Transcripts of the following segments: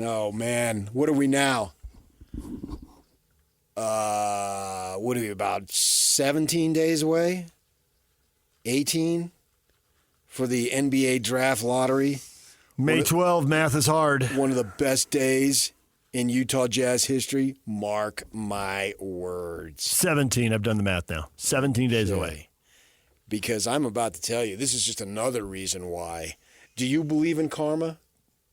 Oh, man. What are we now? What are we, about 17 days away? 18 for the NBA draft lottery. May 12, math is hard. One of the best days in Utah Jazz history. Mark my words. 17, I've done the math now. 17 days away. Because I'm about to tell you, this is just another reason why. Do you believe in karma?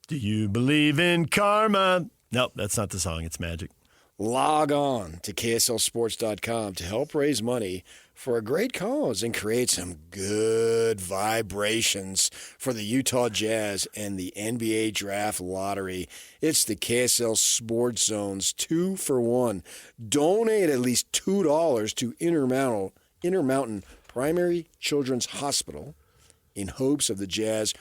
Do you believe in karma? Nope, that's not the song. It's magic. Log on to KSLSports.com to help raise money for a great cause and create some good vibrations for the Utah Jazz and the NBA Draft Lottery. It's the KSL Sports Zone's 2-for-1. Donate at least $2 to Intermountain Primary Children's Hospital in hopes of the Jazz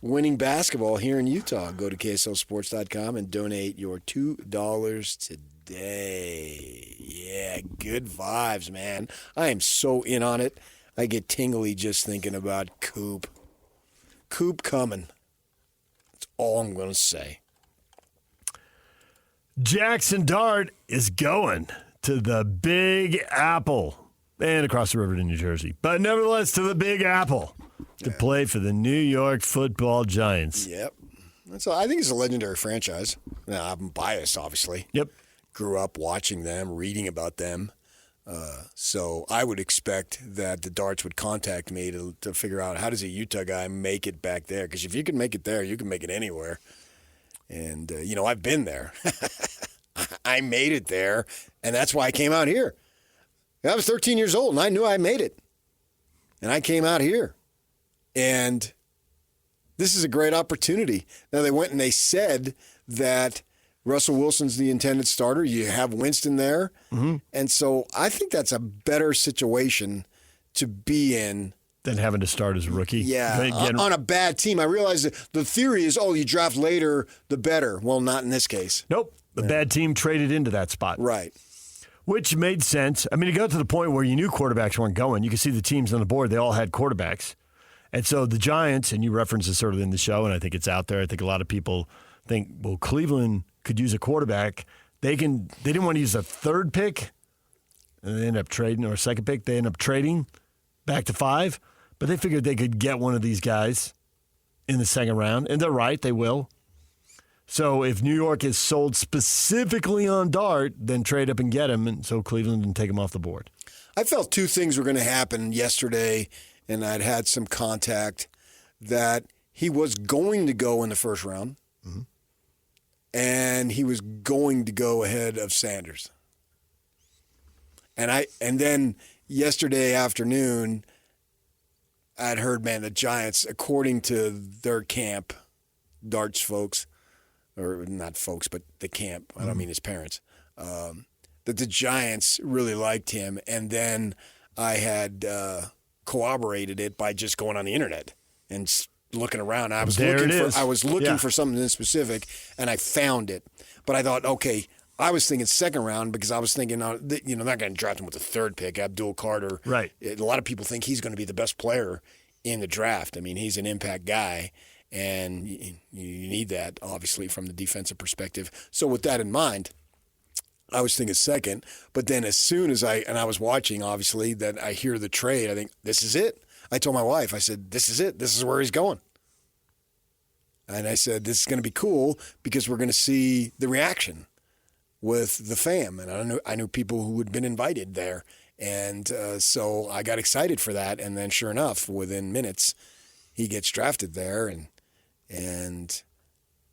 winning basketball here in Utah. Go to KSLSports.com and donate your $2 today. Yeah, good vibes, man. I am so in on it. I get tingly just thinking about Coop. Coop coming. That's all I'm going to say. Jaxson Dart is going to the Big Apple and across the river to New Jersey, but nevertheless to the Big Apple to play for the New York Football Giants. Yep. I think it's a legendary franchise. Now, I'm biased, obviously. Yep. Grew up watching them, reading about them. So I would expect that the Darts would contact me to figure out how does a Utah guy make it back there? Because if you can make it there, you can make it anywhere. And, I've been there. I made it there, and that's why I came out here. I was 13 years old, and I knew I made it. And I came out here. And this is a great opportunity. Now, they went and they said that Russell Wilson's the intended starter. You have Winston there. Mm-hmm. And so I think that's a better situation to be in than having to start as a rookie. Yeah, on a bad team. I realize that the theory is, you draft later, the better. Well, not in this case. Nope. The bad team traded into that spot. Right. Which made sense. I mean, it got to the point where you knew quarterbacks weren't going. You could see the teams on the board. They all had quarterbacks. And so the Giants, and you referenced it sort of in the show, and I think it's out there. I think a lot of people think, well, Cleveland could use a quarterback. They didn't want to use a third pick, and they ended up trading, or a second pick. They ended up trading back to 5. But they figured they could get one of these guys in the second round. And they're right, they will. So if New York is sold specifically on Dart, then trade up and get him, and so Cleveland can take him off the board. I felt 2 things were going to happen yesterday, and I'd had some contact that he was going to go in the first round, mm-hmm. and he was going to go ahead of Sanders. And then yesterday afternoon, I'd heard, the Giants, according to their camp, Darts folks, or not folks, but the camp, I don't mean his parents, that the Giants really liked him. And then I had corroborated it by just going on the internet and looking around. I was looking for something in specific, and I found it. But I thought, okay, I was thinking second round because I was thinking, they're not going to draft him with the third pick, Abdul Carter. Right. A lot of people think he's going to be the best player in the draft. I mean, he's an impact guy, and you need that, obviously, from the defensive perspective. So with that in mind, I was thinking second. But then as soon as I was watching, obviously, that I hear the trade, I think, this is it. I told my wife, I said, this is it. This is where he's going. And I said, this is going to be cool because we're going to see the reaction with the fam. And I knew people who had been invited there. And so I got excited for that. And then sure enough, within minutes, he gets drafted there. And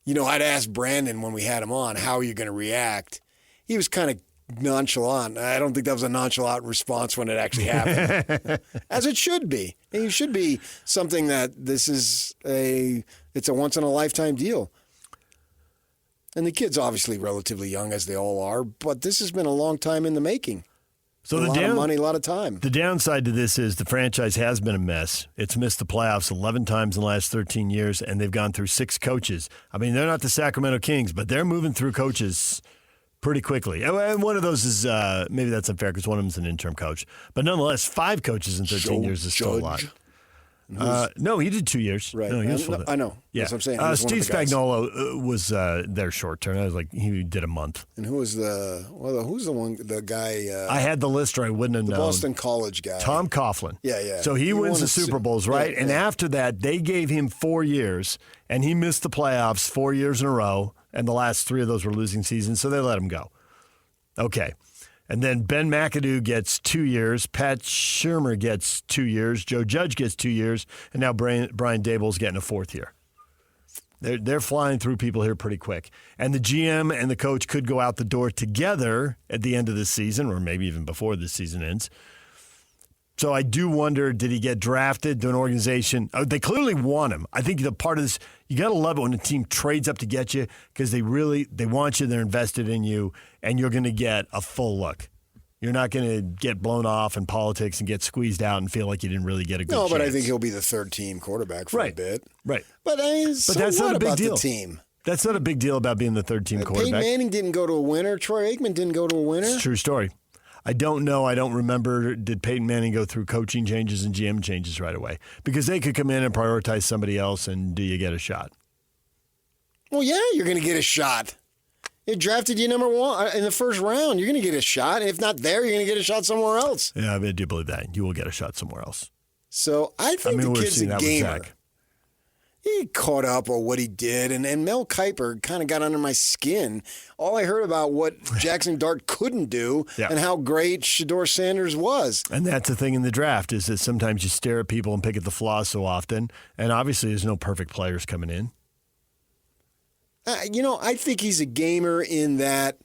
I'd asked Brandon when we had him on, how are you going to react? He was kind of nonchalant. I don't think that was a nonchalant response when it actually happened. As it should be. It should be something that it's a once-in-a-lifetime deal. And the kid's obviously relatively young, as they all are, but this has been a long time in the making. So a lot of money, a lot of time. The downside to this is the franchise has been a mess. It's missed the playoffs 11 times in the last 13 years, and they've gone through 6 coaches. I mean, they're not the Sacramento Kings, but they're moving through coaches pretty quickly. And one of those is, maybe that's unfair because one of them is an interim coach. But nonetheless, 5 coaches in 13 years is still a lot. No, he did 2 years. Right. No, he was full. I know. Yeah. That's what I'm saying. He was one of Steve the guys. Spagnuolo was there short term. I was like, he did a month. And who's the guy? I had the list or I wouldn't have the known. Boston College guy. Tom Coughlin. Yeah. So he wins won the a Super Bowls, right? yeah, and yeah. after that, they gave him 4 years, and he missed the playoffs 4 years in a row, and the last 3 of those were losing seasons, so they let him go. Okay. And then Ben McAdoo gets 2 years. Pat Shurmur gets 2 years. Joe Judge gets 2 years. And now Brian Daboll's getting a 4th year. They're flying through people here pretty quick. And the GM and the coach could go out the door together at the end of this season, or maybe even before this season ends. So I do wonder, did he get drafted to an organization? They clearly want him. I think the part of this, you got to love it when a team trades up to get you because they want you, they're invested in you, and you're going to get a full look. You're not going to get blown off in politics and get squeezed out and feel like you didn't really get a good chance. No, but I think he'll be the third team quarterback for a bit. Right. But that's not a big deal. The team? That's not a big deal about being the third team quarterback. Peyton Manning didn't go to a winner. Troy Aikman didn't go to a winner. It's a true story. I don't know. I don't remember. Did Peyton Manning go through coaching changes and GM changes right away? Because they could come in and prioritize somebody else, and do you get a shot? Well, yeah, you're going to get a shot. They drafted you number 1 in the first round. You're going to get a shot. If not there, you're going to get a shot somewhere else. Yeah, I do believe that. You will get a shot somewhere else. So I think the kid's a gamer. He caught up on what he did, and Mel Kiper kind of got under my skin. All I heard about what Jaxson Dart couldn't do and how great Shedeur Sanders was. And that's the thing in the draft is that sometimes you stare at people and pick at the flaws so often, and obviously there's no perfect players coming in. I think he's a gamer in that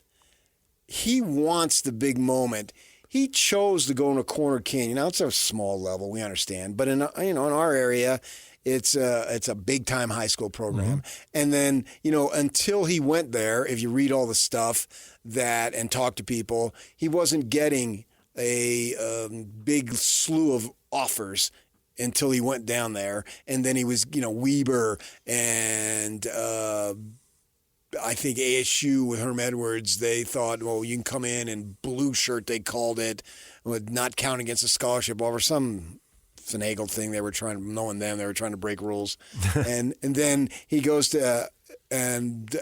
he wants the big moment. He chose to go in a corner canyon. Now, it's a small level, we understand, but in our area, it's a big time high school program. Mm-hmm. And then, until he went there, if you read all the stuff and talk to people, he wasn't getting a big slew of offers until he went down there. And then he was, Weber and I think ASU with Herm Edwards, they thought, well, you can come in and blue shirt, they called it, would not count against a scholarship over some finagled thing they were trying to break rules. and then he goes to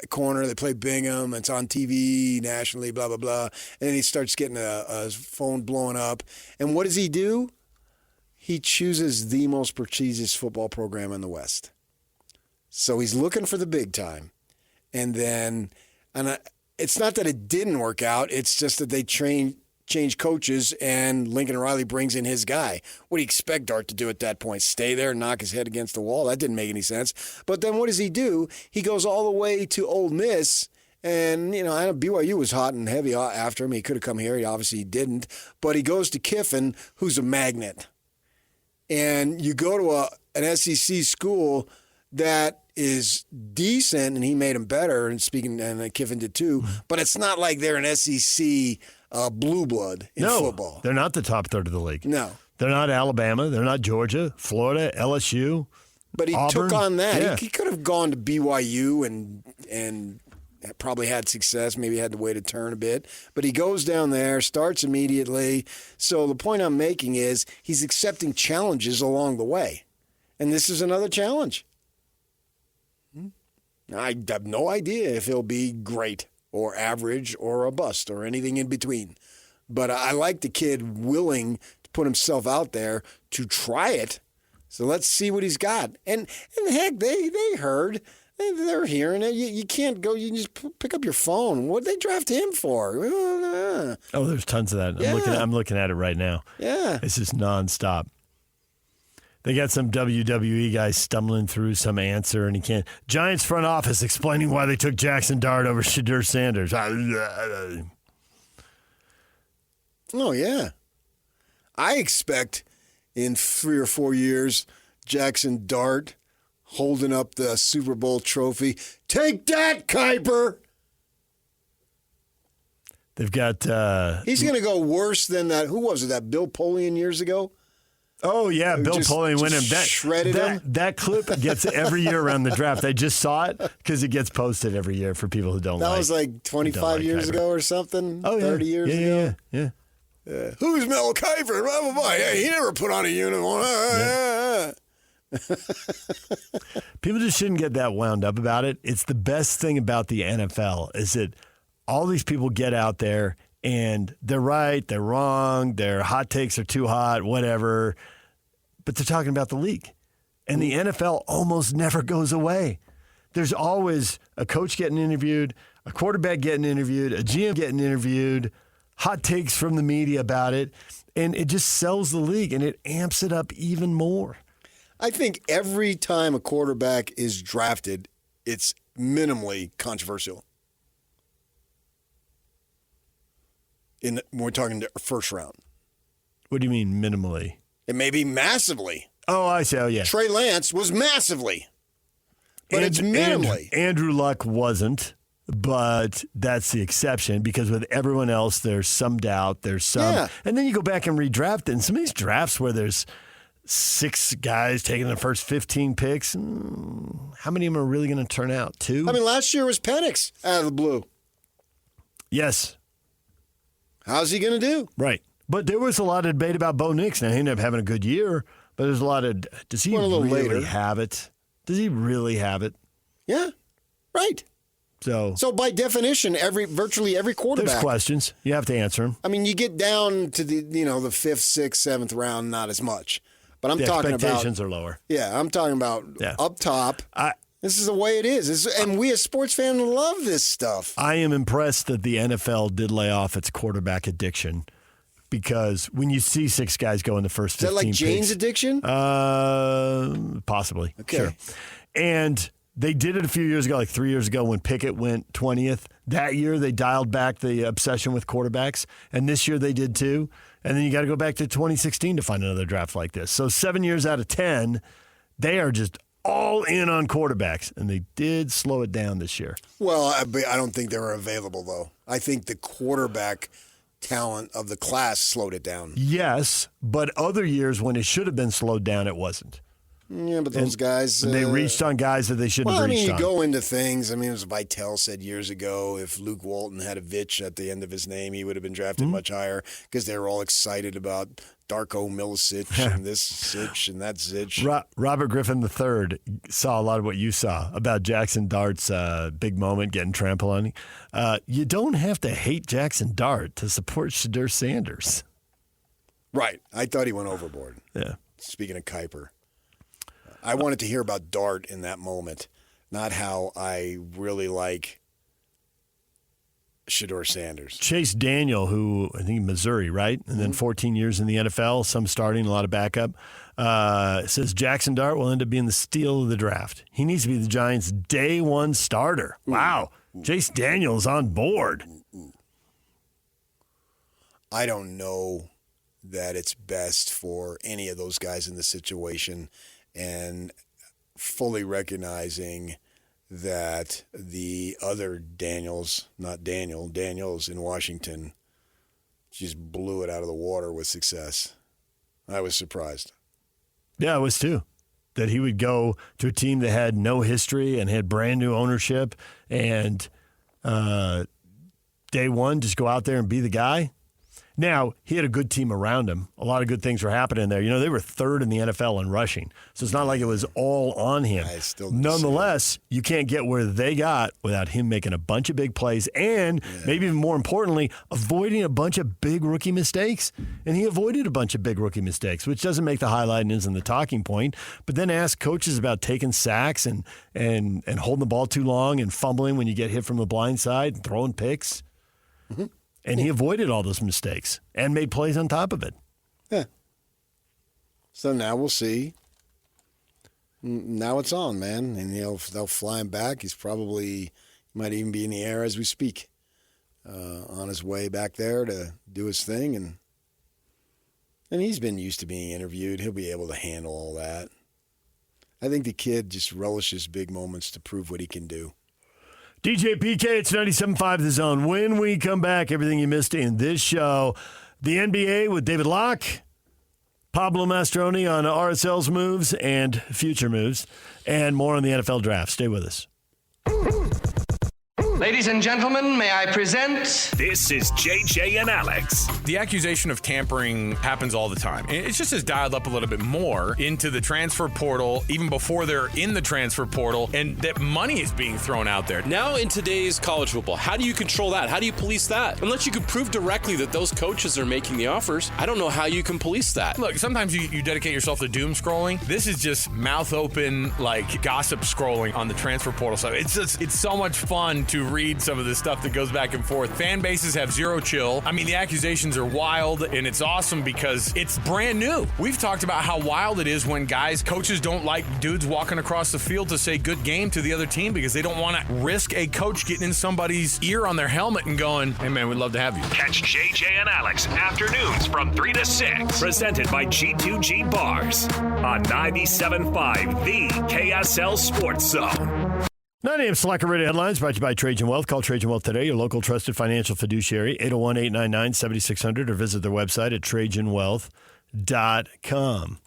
corner, they play Bingham, it's on TV nationally, blah, blah, blah. And then he starts getting a phone blowing up. And what does he do? He chooses the most prestigious football program in the West. So he's looking for the big time. And then, it's not that it didn't work out. It's just that they change coaches, and Lincoln Riley brings in his guy. What do you expect Dart to do at that point? Stay there and knock his head against the wall? That didn't make any sense. But then what does he do? He goes all the way to Ole Miss, and, I know BYU was hot and heavy after him. He could have come here. He obviously didn't. But he goes to Kiffin, who's a magnet. And you go to an SEC school that is decent, and he made him better, and Kiffin did too, but it's not like they're an SEC blue blood in football. They're not the top third of the league. No. They're not Alabama. They're not Georgia, Florida, LSU, But he Auburn. took on that. Yeah. He could have gone to BYU and probably had success, maybe had to wait a turn a bit. But he goes down there, starts immediately. So the point I'm making is he's accepting challenges along the way. And this is another challenge. I have no idea if he'll be great or average or a bust or anything in between. But I like the kid willing to put himself out there to try it. So let's see what he's got. And heck, they heard. They're hearing it. You can't go. You just pick up your phone. What did they draft him for? Oh, there's tons of that. Yeah. I'm looking at it right now. Yeah. It's just nonstop. They got some WWE guy stumbling through some answer, and he can't. Giants front office explaining why they took Jaxson Dart over Shedeur Sanders. Oh, yeah. I expect in 3 or 4 years, Jaxson Dart holding up the Super Bowl trophy. Take that, Kiper! They've got... He's going to go worse than that. Who was it, that Bill Polian years ago? Oh, yeah, Bill Polian win him. Shredded him. That clip gets every year around the draft. I just saw it because it gets posted every year for people who don't That was like 25 years ago or something? Oh, yeah. 30 years ago? Yeah. Who's Mel Kiper? Blah, blah, blah. Hey, he never put on a uniform. People just shouldn't get that wound up about it. It's the best thing about the NFL is that all these people get out there and they're right, they're wrong, their hot takes are too hot, whatever, but they're talking about the league. And the NFL almost never goes away. There's always a coach getting interviewed, a quarterback getting interviewed, a GM getting interviewed, hot takes from the media about it, and it just sells the league and it amps it up even more. I think every time a quarterback is drafted, it's minimally controversial. When we're talking the first round. What do you mean minimally? It may be massively. Oh, I see. Oh, yeah. Trey Lance was massively. But it's minimally. Andrew Luck wasn't, but that's the exception because with everyone else, there's some doubt, there's some. Yeah. And then you go back and redraft it. And some of these drafts where there's 6 guys taking the first 15 picks, how many of them are really going to turn out? 2? I mean, last year was Penix out of the blue. Yes. How's he going to do? Right. But there was a lot of debate about Bo Nix. Now, he ended up having a good year, but there's a lot of, does he really have it? Does he really have it? Yeah, right. So by definition, virtually every quarterback. There's questions. You have to answer them. I mean, you get down to the 5th, 6th, 7th round, not as much. But I'm talking about expectations are lower. Yeah, I'm talking about up top. This is the way it is. And we as sports fans love this stuff. I am impressed that the NFL did lay off its quarterback addiction because when you see 6 guys go in the first 15 Is that like Jane's picks, addiction? Possibly. Okay. Sure. And they did it a few years ago, like 3 years ago when Pickett went 20th. That year they dialed back the obsession with quarterbacks, and this year they did too. And then you got to go back to 2016 to find another draft like this. So 7 years out of 10, they are just all in on quarterbacks, and they did slow it down this year. Well, I don't think they were available, though. I think the quarterback talent of the class slowed it down. Yes, but other years when it should have been slowed down, it wasn't. Yeah, but those guys... they reached on guys that they shouldn't have reached on. You go into things. I mean, as Vitale said years ago, if Luke Walton had a Vitch at the end of his name, he would have been drafted much higher because they were all excited about Darko Milicic and this Sitch and that Zitch. Robert Griffin III saw a lot of what you saw about Jaxson Dart's big moment getting trampled on. You don't have to hate Jaxson Dart to support Shedeur Sanders. Right. I thought he went overboard. Yeah. Speaking of Kuiper. I wanted to hear about Dart in that moment, not how I really like Shedeur Sanders. Chase Daniel, who I think Missouri, right? And then 14 years in the NFL, some starting, a lot of backup, says Jaxson Dart will end up being the steal of the draft. He needs to be the Giants' day 1 starter. Wow. Chase Daniel's on board. I don't know that it's best for any of those guys in the situation, and fully recognizing that the other Daniels in Washington just blew it out of the water with success. I was surprised. Yeah, I was too. That he would go to a team that had no history and had brand new ownership and day 1 just go out there and be the guy. Now, he had a good team around him. A lot of good things were happening there. They were 3rd in the NFL in rushing. So it's not like it was all on him. Nonetheless, you can't get where they got without him making a bunch of big plays and, maybe even more importantly, avoiding a bunch of big rookie mistakes. And he avoided a bunch of big rookie mistakes, which doesn't make the highlight and isn't the talking point. But then ask coaches about taking sacks and holding the ball too long and fumbling when you get hit from the blind side and throwing picks. Mm-hmm. And he avoided all those mistakes and made plays on top of it. Yeah. So now we'll see. Now it's on, man. And they'll fly him back. He might even be in the air as we speak, on his way back there to do his thing. And he's been used to being interviewed. He'll be able to handle all that. I think the kid just relishes big moments to prove what he can do. DJ PK, it's 97.5 The Zone. When we come back, everything you missed in this show, the NBA with David Locke, Pablo Mastroeni on RSL's moves and future moves, and more on the NFL draft. Stay with us. Ladies and gentlemen, may I present... This is JJ and Alex. The accusation of tampering happens all the time. And it's just as dialed up a little bit more into the transfer portal, even before they're in the transfer portal, and that money is being thrown out there. Now in today's college football, how do you control that? How do you police that? Unless you can prove directly that those coaches are making the offers, I don't know how you can police that. Look, sometimes you dedicate yourself to doom scrolling. This is just mouth open, like gossip scrolling on the transfer portal. So it's so much fun to read some of the stuff that goes back and forth. Fan bases have zero chill. I mean, the accusations are wild, and it's awesome because it's brand new. We've talked about how wild it is when coaches don't like dudes walking across the field to say good game to the other team because they don't want to risk a coach getting in somebody's ear on their helmet and going, hey man, we'd love to have you. Catch JJ and Alex afternoons from 3 to 6. Presented by G2G Bars on 97.5, the KSL Sports Zone. 9 a.m. Slacker Radio headlines brought to you by Trajan Wealth. Call Trajan Wealth today, your local trusted financial fiduciary, 801-899-7600, or visit their website at trajanwealth.com.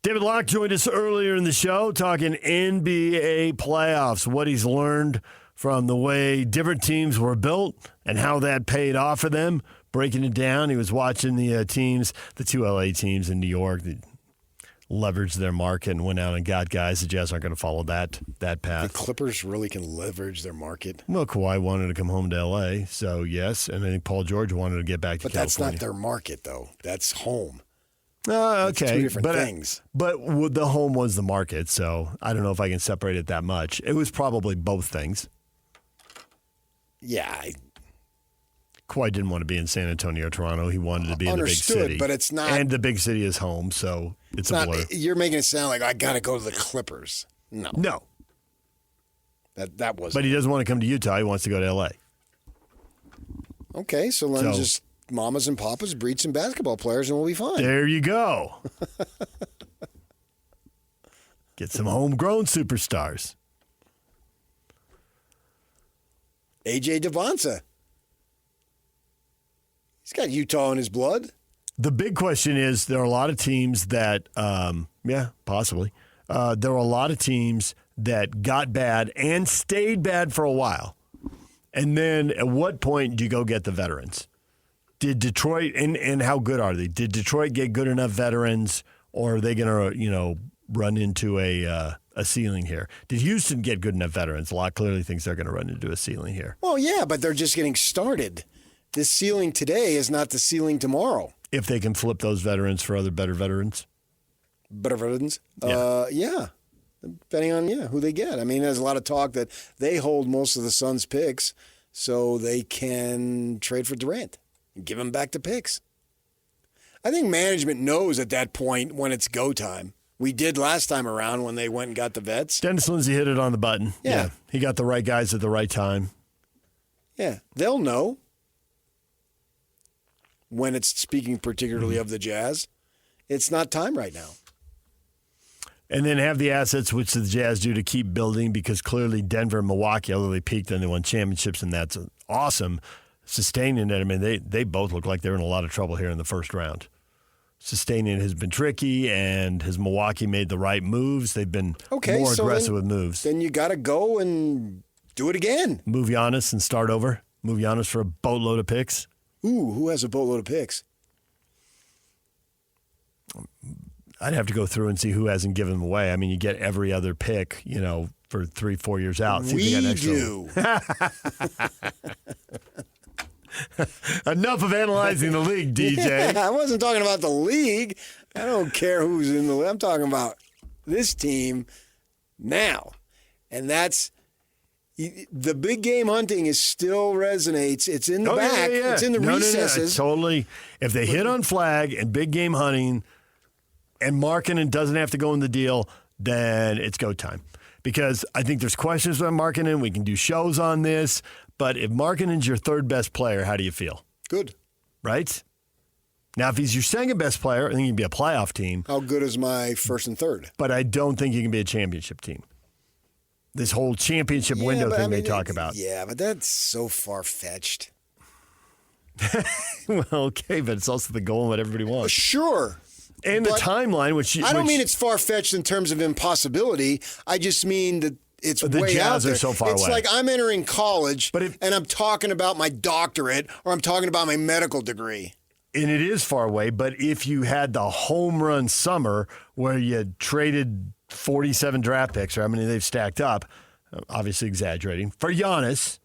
David Locke joined us earlier in the show talking NBA playoffs, what he's learned from the way different teams were built and how that paid off for them, breaking it down. He was watching the teams, the two LA teams in New York that leveraged their market and went out and got guys. The Jazz aren't going to follow that path. The Clippers really can leverage their market. Well, Kawhi wanted to come home to L.A., so yes. And I think Paul George wanted to get back to California. But that's not their market, though. That's home. Okay. That's two different things. But the home was the market, so I don't know if I can separate it that much. It was probably both things. Yeah, Kawhi didn't want to be in San Antonio or Toronto. He wanted to be in the big city. But it's not. And the big city is home, so it's a blur. You're making it sound like I got to go to the Clippers. No. That wasn't. But he doesn't want to come to Utah. He wants to go to L.A. Okay, so then just mamas and papas breed some basketball players and we'll be fine. There you go. Get some homegrown superstars. A.J. Devonta. He's got Utah in his blood. The big question is there are a lot of teams that, possibly. There are a lot of teams that got bad and stayed bad for a while. And then at what point do you go get the veterans? Did Detroit, and how good are they? Did Detroit get good enough veterans, or are they going to, run into a ceiling here? Did Houston get good enough veterans? A lot clearly thinks they're going to run into a ceiling here. Well, yeah, but they're just getting started. This ceiling today is not the ceiling tomorrow. If they can flip those veterans for other better veterans? Better veterans? Yeah. Depending on, who they get. I mean, there's a lot of talk that they hold most of the Suns' picks so they can trade for Durant and give him back the picks. I think management knows at that point when it's go time. We did last time around when they went and got the vets. Dennis Lindsey hit it on the button. Yeah. He got the right guys at the right time. Yeah. They'll know. When it's speaking particularly of the Jazz, it's not time right now. And then have the assets, which the Jazz do, to keep building, because clearly Denver and Milwaukee, although they peaked and they won championships, and that's awesome, sustaining it. I mean, they both look like they're in a lot of trouble here in the first round. Sustaining it has been tricky, and has Milwaukee made the right moves? They've been more aggressive with moves. Then you got to go and do it again. Move Giannis and start over. Move Giannis for a boatload of picks. Ooh, who has a boatload of picks? I'd have to go through and see who hasn't given them away. I mean, you get every other pick, for 3-4 years out. We do. Enough of analyzing the league, DJ. Yeah, I wasn't talking about the league. I don't care who's in the league. I'm talking about this team now. And that's the big game hunting still resonates. It's in the back. Yeah. It's in the recesses. No, totally. If they hit on flag and big game hunting and Markkanen doesn't have to go in the deal, then it's go time. Because I think there's questions about Markkanen. We can do shows on this. But if Markkanen's your third best player, how do you feel? Good. Right? Now, if he's your second best player, I think he'd be a playoff team. How good is my first and third? But I don't think you can be a championship team. This whole championship window thing they talk about. Yeah, but that's so far-fetched. Well, okay, but it's also the goal and what everybody wants. Sure. And the timeline, which I don't mean it's far-fetched in terms of impossibility. I just mean that it's But the way Jazz out there. are so far it's away. like I'm entering college, But if- and I'm talking about my doctorate or I'm talking about my medical degree. And it is far away, but if you had the home run summer where you traded 47 draft picks, or how many they've stacked up, obviously exaggerating, for Giannis,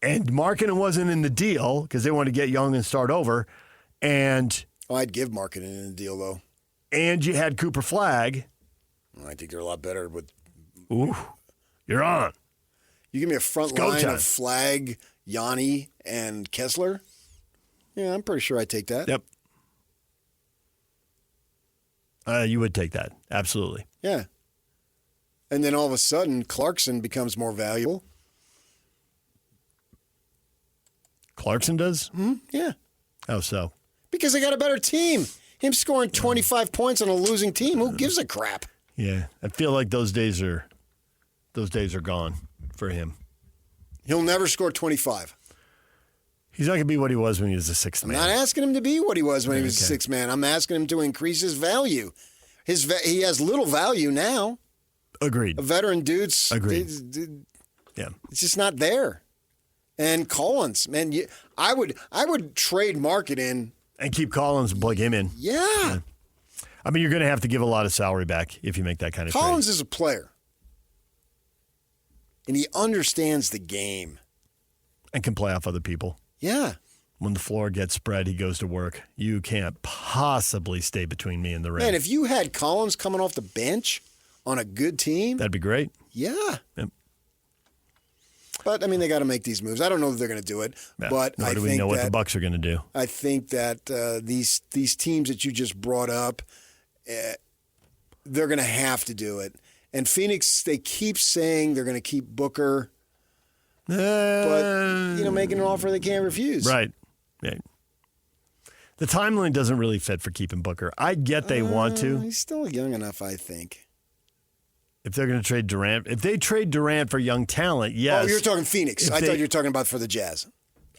and Markkanen wasn't in the deal because they wanted to get young and start over, and I'd give Markkanen in the deal, though. you had Cooper Flag, I think they're a lot better with. ooh, you're on. You give me a front It's go line time. of Flag, Yanni, and Kessler. Yeah, I'm pretty sure I'd take that. Yep. You would take that. Absolutely. Yeah. And then all of a sudden, Clarkson becomes more valuable. Clarkson does? Yeah. How so? Because they got a better team. Him scoring 25 points on a losing team, who gives a crap? Yeah. I feel like those days are gone for him. He'll never score 25. He's not going to be what he was when he was a sixth I'm man. not asking him to be what he was when he was a Okay. sixth man. I'm asking him to increase his value. He has little value now. Agreed. A veteran dude's Agreed. Yeah. It's just not there. And Collins, man, I would trade Markkanen. And keep Collins and plug him in. Yeah. I mean, you're going to have to give a lot of salary back if you make that kind of Collins trade. is a player. And he understands the game. And can play off other people. Yeah. When the floor gets spread, he goes to work. You can't possibly stay between me and the rim. Man, if you had Collins coming off the bench on a good team, That'd be great. yeah. Yep. But I mean, they got to make these moves. I don't know that they're going to do it, Yeah. but Nor I do we think know what that the Bucks are going to do. I think that these teams that you just brought up, they're going to have to do it. And Phoenix, they keep saying they're going to keep Booker, but making an offer they can't refuse. Right. Yeah. The timeline doesn't really fit for keeping Booker. I get they want to. He's still young enough, I think. If they're going to trade Durant. If they trade Durant for young talent, yes. Oh, you're talking Phoenix. If I they- thought you were talking about for the Jazz.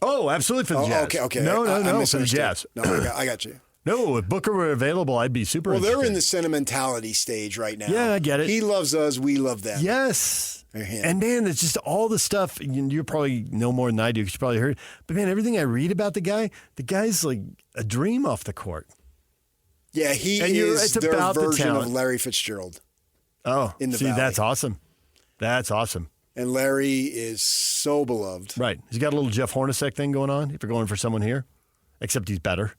Oh, absolutely for the Jazz. Okay. No, I for the misunderstood. Jazz. No, I got you. No, if Booker were available, I'd be super Well, they're in the interested. sentimentality stage right now. Yeah, I get it. He loves us. We love them. Yes. Or him. And man, it's just all the stuff. You probably know more than I do because you probably heard. But man, everything I read about the guy's like a dream off the court. Yeah, he And is it's their about the version of talent. Larry Fitzgerald. Oh, In the see, Valley. that's awesome. That's awesome. And Larry is so beloved. Right. He's got a little Jeff Hornacek thing going on if you're going for someone here, except he's better.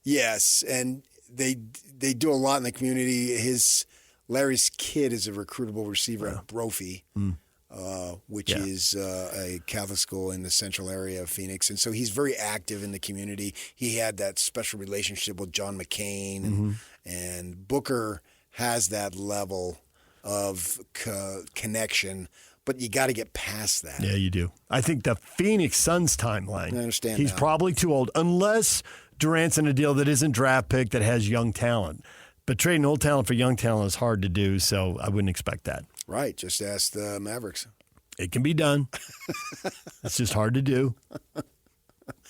Yes, and they do a lot in the community. Larry's kid is a recruitable receiver at Brophy, which Yeah. is a Catholic school in the central area of Phoenix. And so he's very active in the community. He had that special relationship with John McCain, and Booker has that level of connection, but you got to get past that. Yeah, you do. I think the Phoenix Suns timeline. I understand He's that. probably too old, unless Durant's in a deal that isn't draft pick that has young talent. But trading old talent for young talent is hard to do, so I wouldn't expect that. Right, just ask the Mavericks. It can be done. It's just hard to do.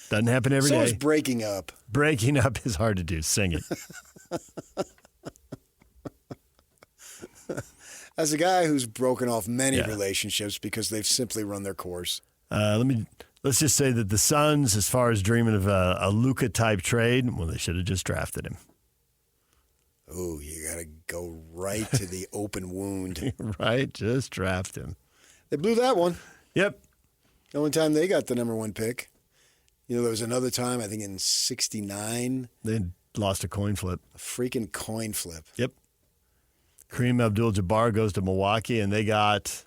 Doesn't happen every So day. is breaking up. Breaking up is hard to do. Sing it. As a guy who's broken off many Yeah. relationships because they've simply run their course. Let's just say that the Suns, as far as dreaming of a Luka type trade, well, they should have just drafted him. Oh, you got to go right to the open wound. Right? Just draft him. They blew that one. Yep. The only time they got the number one pick. There was another time, I think in 69, They lost a coin flip. a freaking coin flip. Yep. Kareem Abdul-Jabbar goes to Milwaukee, and they got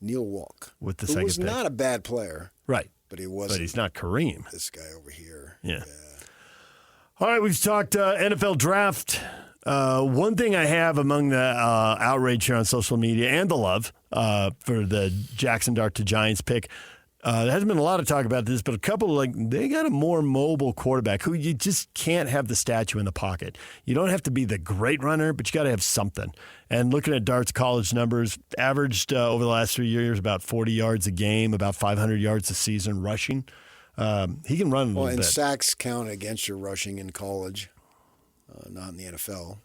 Neil Walk, with the who second was pick. not a bad player, Right. but he But wasn't he's not Kareem. this guy over here. Yeah. All right, we've talked NFL draft. One thing I have among the outrage here on social media and the love for the Jaxson Dart to Giants pick, there hasn't been a lot of talk about this, but a couple, they got a more mobile quarterback who you just can't have the statue in the pocket. You don't have to be the great runner, but you got to have something. And looking at Dart's college numbers, averaged over the last 3 years about 40 yards a game, about 500 yards a season rushing. He can run a little Well, and bit. sacks count against your rushing in college, not in the NFL.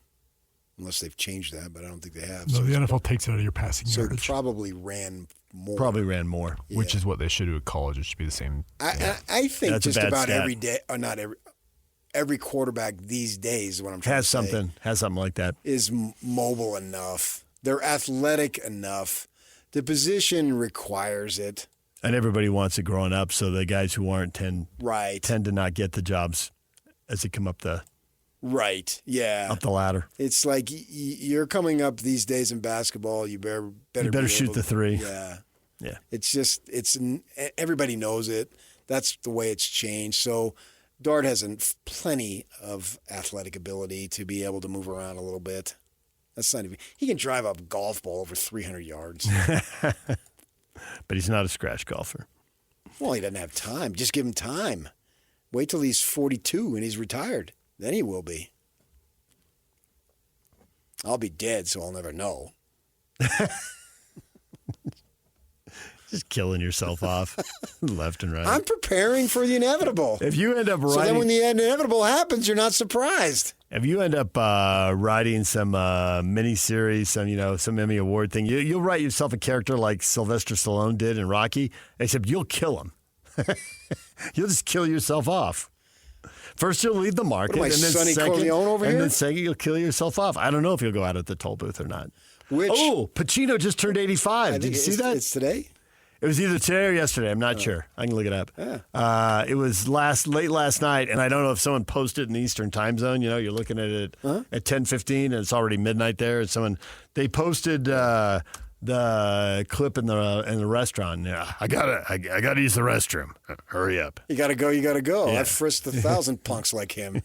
unless they've changed that, but I don't think they have. No, So the NFL takes it out of your passing so he yardage, probably ran more. which is what they should do at college. It should be the same. I think That's a just bad about stat. every day, or not every quarterback these days, what I'm trying to say, has something like that. is mobile enough. They're athletic enough. The position requires it. And everybody wants it growing up, so the guys who aren't tend to not get the jobs as they come up the ladder. It's like you're coming up these days in basketball. You better be shoot able the three. Yeah. It's everybody knows it. That's the way it's changed. So Dart has plenty of athletic ability to be able to move around a little bit. That's not even. He can drive a golf ball over 300 yards. But he's not a scratch golfer. Well, he doesn't have time. Just give him time. Wait till he's 42 and he's retired. Then he will be. I'll be dead, so I'll never know. Just killing yourself off left and right. I'm preparing for the inevitable. If you end up So then writing, when the inevitable happens, you're not surprised. if you end up writing some miniseries, some Emmy Award thing, you'll write yourself a character like Sylvester Stallone did in Rocky, except you'll kill him. You'll just kill yourself off. First, you'll leave the market, What am I, and then Sonny second, Corleone over and here? then second, you'll kill yourself off. I don't know if you'll go out at the toll booth or not. Pacino just turned 85. Did you see that? It's today? It was either today or yesterday. I'm not sure. I can look it up. Yeah. It was late last night, and I don't know if someone posted in the Eastern time zone. You're looking at it at 10:15, and it's already midnight there. And they posted the clip in the restaurant. Yeah, I gotta use the restroom. Hurry up. You gotta go. Yeah. I've frisked 1,000 punks like him.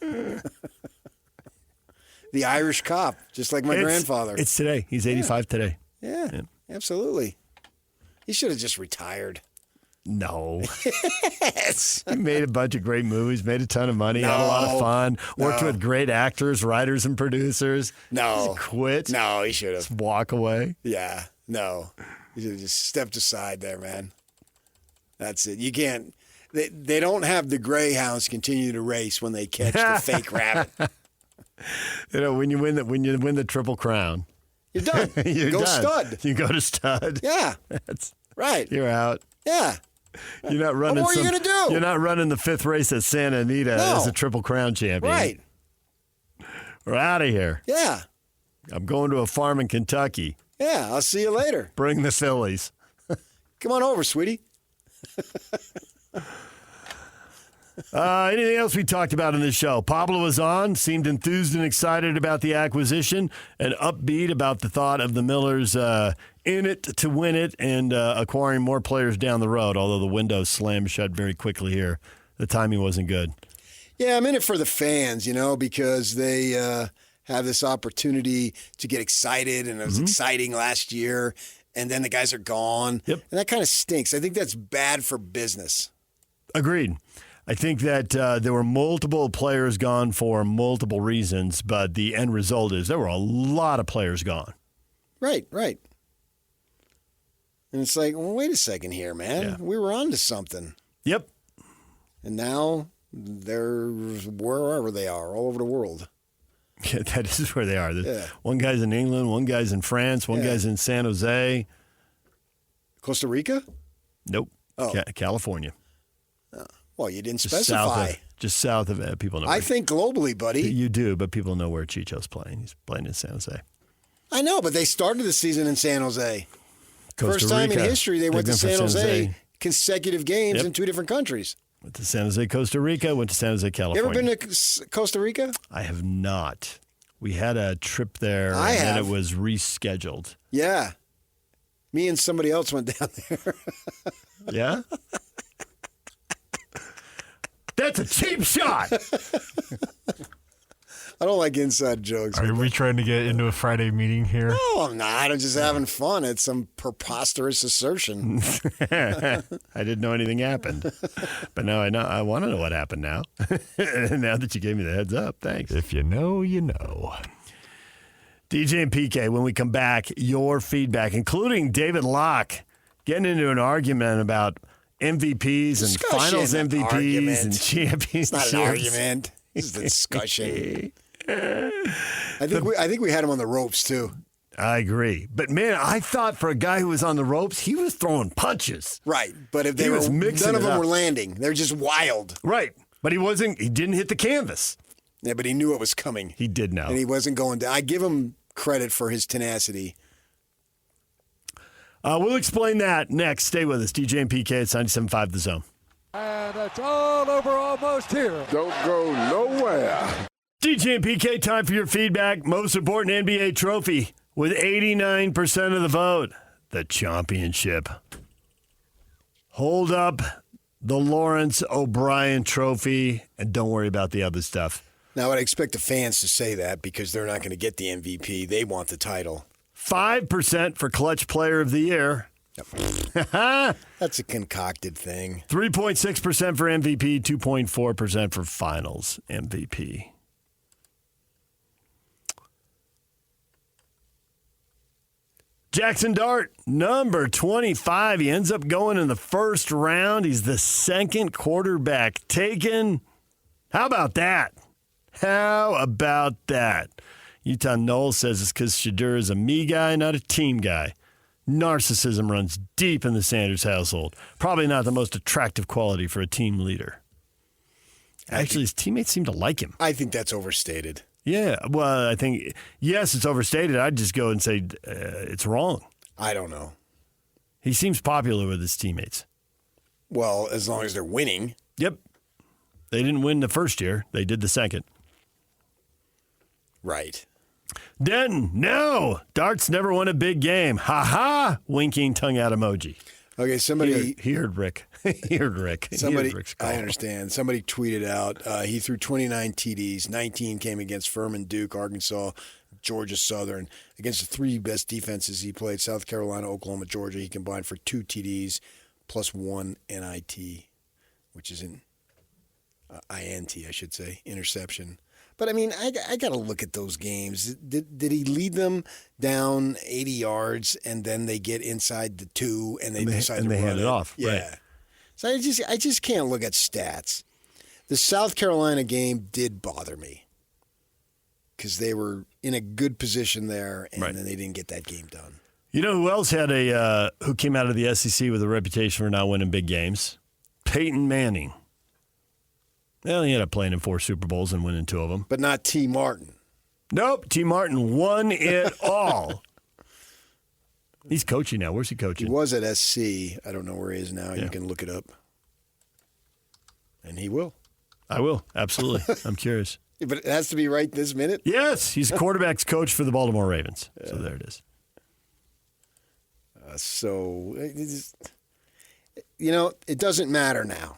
The Irish cop, just like my grandfather. It's today. He's 85 today. Yeah, absolutely. He should have just retired. No. He made a bunch of great movies, made a ton of money, had a lot of fun, worked with great actors, writers, and producers. No. Just quit. No, he should have. Just walk away. Yeah, no. He should have just stepped aside there, man. That's it. You can't. They don't have the greyhounds continue to race when they catch the fake rabbit. When you win the Triple Crown, You're done. you're Go done. stud. You go to stud. Yeah. That's Right. You're out. Yeah. You're not running. what are you gonna do? You're not running the 5th race at Santa Anita No. as a Triple Crown champion. Right. We're out of here. Yeah. I'm going to a farm in Kentucky. Yeah. I'll see you later. Bring the fillies. Come on over, sweetie. Anything else we talked about in this show? Pablo was on, seemed enthused and excited about the acquisition and upbeat about the thought of the Millers in it to win it and acquiring more players down the road, although the window slammed shut very quickly here. The timing wasn't good. Yeah, I'm in it for the fans, because they have this opportunity to get excited, and it was exciting last year, and then the guys are gone. Yep. And that kind of stinks. I think that's bad for business. Agreed. I think that there were multiple players gone for multiple reasons, but the end result is there were a lot of players gone. Right. And it's like, well, wait a second here, man. Yeah. We were on to something. Yep. And now they're wherever they are, all over the world. Yeah, that is where they are. Yeah. One guy's in England, one guy's in France, one guy's in San Jose. Costa Rica? Nope. Oh. California. Well, you didn't Just specify. Just south of it. People know. I think globally, buddy. You do, but people know where Chicho's playing. He's playing in San Jose. I know, but they started the season in San Jose. Costa First time in Rica. history they went to They've been San for Jose, consecutive games in 2 different countries. Went to San Jose, Costa Rica. Went to San Jose, You California. ever been to Costa Rica? I have not. We had a trip there, I and then have. it was rescheduled. Yeah. Me and somebody else went down there. Yeah? That's a cheap shot. I don't like inside jokes. Are we trying to get into a Friday meeting here? No, I'm not. I'm just having fun. It's some preposterous assertion. I didn't know anything happened. But now I know. I want to know what happened now. Now that you gave me the heads up. Thanks. If you know, you know. DJ and PK, when we come back, your feedback, including David Locke getting into an argument about MVPs and Discussion, finals an MVPs argument. and championships. It's not an argument. This is a discussion. I think we had him on the ropes too. I agree. But, man, I thought for a guy who was on the ropes, he was throwing punches. Right. But if He was mixing none of it them up. were landing. They're just wild. Right. But he didn't hit the canvas. Yeah, but he knew it was coming. He did know. And he wasn't going down. I give him credit for his tenacity. We'll explain that next. Stay with us. DJ and PK at 97.5 The Zone. And it's all over almost here. Don't go nowhere. DJ and PK, time for your feedback. Most important NBA trophy with 89% of the vote. The championship. Hold up the Lawrence O'Brien trophy, and don't worry about the other stuff. Now, I'd expect the fans to say that because they're not going to get the MVP. They want the title. 5% for Clutch Player of the Year. That's a concocted thing. 3.6% for MVP, 2.4% for Finals MVP. Jaxson Dart, number 25. He ends up going in the first round. He's the second quarterback taken. How about that? How about that? Utah Noel says it's because Shadur is a me guy, not a team guy. Narcissism runs deep in the Sanders household. Probably not the most attractive quality for a team leader. Actually, his teammates seem to like him. I think that's overstated. Yeah, well, I think, yes, it's overstated. I'd just go and say it's wrong. I don't know. He seems popular with his teammates. Well, as long as they're winning. Yep. They didn't win the first year. They did the second. Right. Denton, no. Dart's never won a big game. Ha-ha, winking tongue-out emoji. Okay, somebody... He heard Rick. He heard Rick. Somebody, he heard Rick's call. I understand. Somebody tweeted out he threw 29 TDs. 19 came against Furman, Duke, Arkansas, Georgia Southern. Against the three best defenses he played, South Carolina, Oklahoma, Georgia, he combined for 2 TDs plus 1 NIT, which is an INT, I should say, interception. But, I mean, I got to look at those games. Did he lead them down 80 yards and then they get inside the 2 and they decide to run hand it off? Yeah. Right. So I just can't look at stats. The South Carolina game did bother me because they were in a good position there and then they didn't get that game done. You know who else had who came out of the SEC with a reputation for not winning big games? Peyton Manning. Well, he ended up playing in 4 Super Bowls and winning 2 of them. But not T. Martin. Nope, T. Martin won it all. He's coaching now. Where's he coaching? He was at SC. I don't know where he is now. Yeah. You can look it up. And he will. I will, absolutely. I'm curious. But it has to be right this minute? Yes, he's quarterback's coach for the Baltimore Ravens. Yeah. So there it is. It doesn't matter now.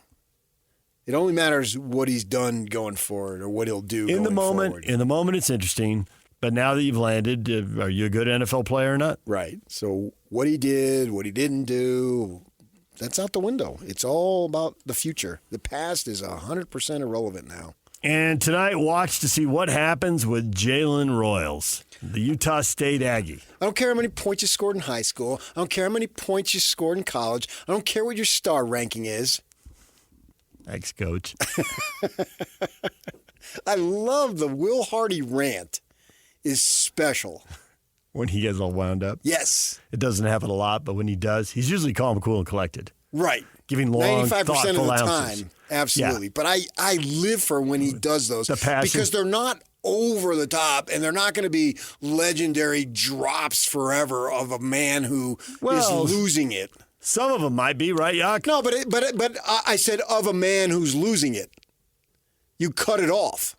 It only matters what he's done going forward or what he'll do in the moment. Forward. In the moment, it's interesting. But now that you've landed, are you a good NFL player or not? Right. So what he did, what he didn't do, that's out the window. It's all about the future. The past is 100% irrelevant now. And tonight, watch to see what happens with Jalen Royals, the Utah State Aggie. I don't care how many points you scored in high school. I don't care how many points you scored in college. I don't care what your star ranking is. Thanks, Coach. I love the Will Hardy rant. Is special. When he gets all wound up? Yes. It doesn't happen a lot, but when he does, he's usually calm, cool, and collected. Right. Giving long, 95% thoughtful of the answers. time. Absolutely. Yeah. But I live for when he does those. The passion. Because they're not over the top, and they're not going to be legendary drops forever of a man who is losing it. Some of them might be, right, Yak? No, but I said of a man who's losing it. You cut it off.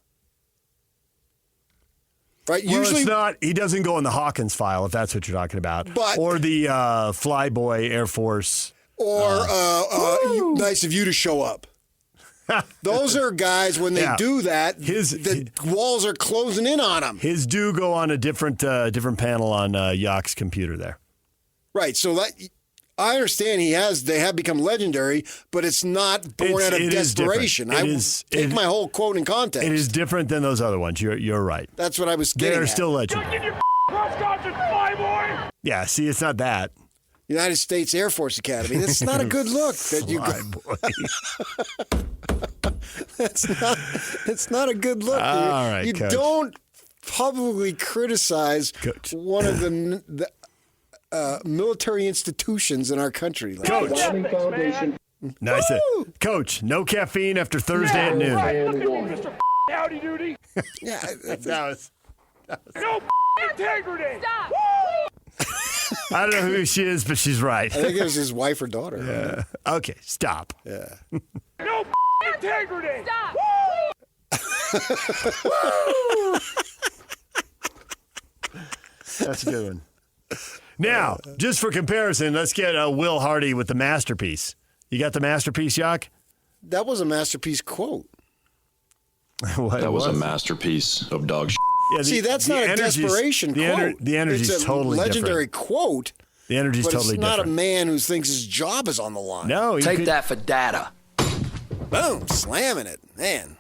Right? Well, usually, it's not. He doesn't go in the Hawkins file, if that's what you're talking about. Or the Flyboy Air Force. Or nice of you to show up. Those are guys, when they do that, the walls are closing in on them. His do go on a different panel on Yak's computer there. Right. So I understand they have become legendary, but it's not born out of desperation. Take my whole quote in context. It is different than those other ones. You're right. That's what I was getting They're at. still legendary. Yeah, see, it's not that. United States Air Force Academy. That's not a good look. It's not a good look. All right, you Coach. don't publicly criticize Coach. one of the military institutions in our country. Like Coach. Nice. Coach, no caffeine after Thursday at noon. Howdy doody. Yeah, No integrity. Stop. I don't know who she is, but she's right. I think it was his wife or daughter. Yeah. Okay, stop. Yeah. No integrity. Stop. That's a good one. Now, just for comparison, let's get Will Hardy with the masterpiece. You got the masterpiece, Yak? That was a masterpiece quote. That was a masterpiece of dog shit. Yeah, See, that's not a desperation quote. The energy's it's a totally legendary different. quote. The energy's but totally it's not different. a man who thinks his job is on the line. No, Take that for data. Boom, slamming it, man.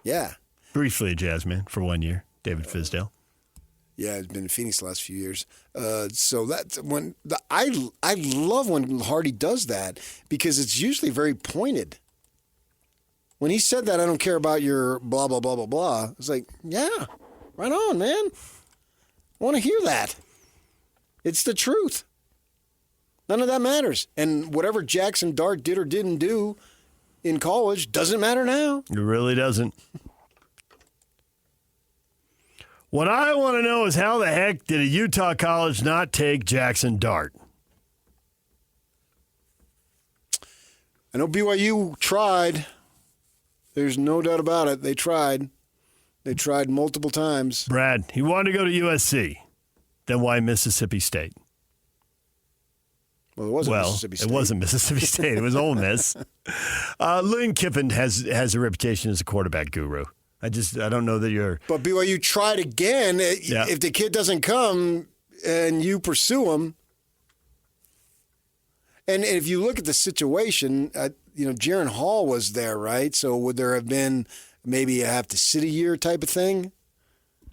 Yeah, Briefly a jazz man for 1 year, David Fizdale. yeah. It's been in Phoenix the last few years. So that's when I love when Hardy does that because it's usually very pointed. When he said that, I don't care about your blah blah blah blah blah. It's like, yeah, right on, man. I want to hear that. It's the truth. None of that matters. And whatever Jaxson Dart did or didn't do in college doesn't matter now. It really doesn't. What I want to know is how the heck did a Utah college not take Jaxson Dart? I know BYU tried. There's no doubt about it. They tried. They tried multiple times. Brad, he wanted to go to USC. Then why Mississippi State? Well, it wasn't Mississippi State. It wasn't Mississippi State. It was Ole Miss. Lane Kiffin has a reputation as a quarterback guru. I don't know that you're. But BYU tried again. Yeah. If the kid doesn't come and you pursue him, and if you look at the situation, Jaron Hall was there, right? So would there have been maybe a have to sit a year type of thing?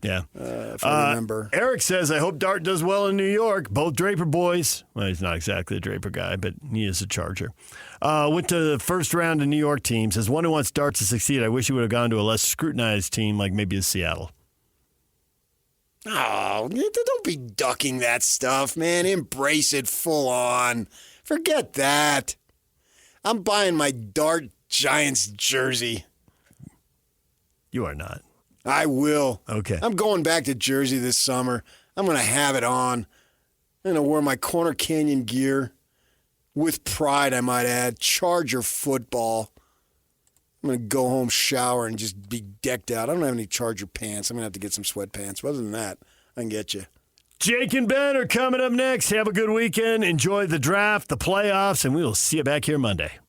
Yeah. If I remember. Eric says, I hope Dart does well in New York. Both Draper boys. Well, he's not exactly a Draper guy, but he is a Charger. Went to the first round of New York teams. As one who wants Dart to succeed, I wish he would have gone to a less scrutinized team like maybe a Seattle. Oh, don't be ducking that stuff, man. Embrace it full on. Forget that. I'm buying my Dart Giants jersey. You are not. I will. Okay. I'm going back to Jersey this summer. I'm going to have it on. I'm going to wear my Corner Canyon gear with pride, I might add. Charger football. I'm going to go home, shower, and just be decked out. I don't have any Charger pants. I'm going to have to get some sweatpants. But other than that, I can get you. Jake and Ben are coming up next. Have a good weekend. Enjoy the draft, the playoffs, and we will see you back here Monday.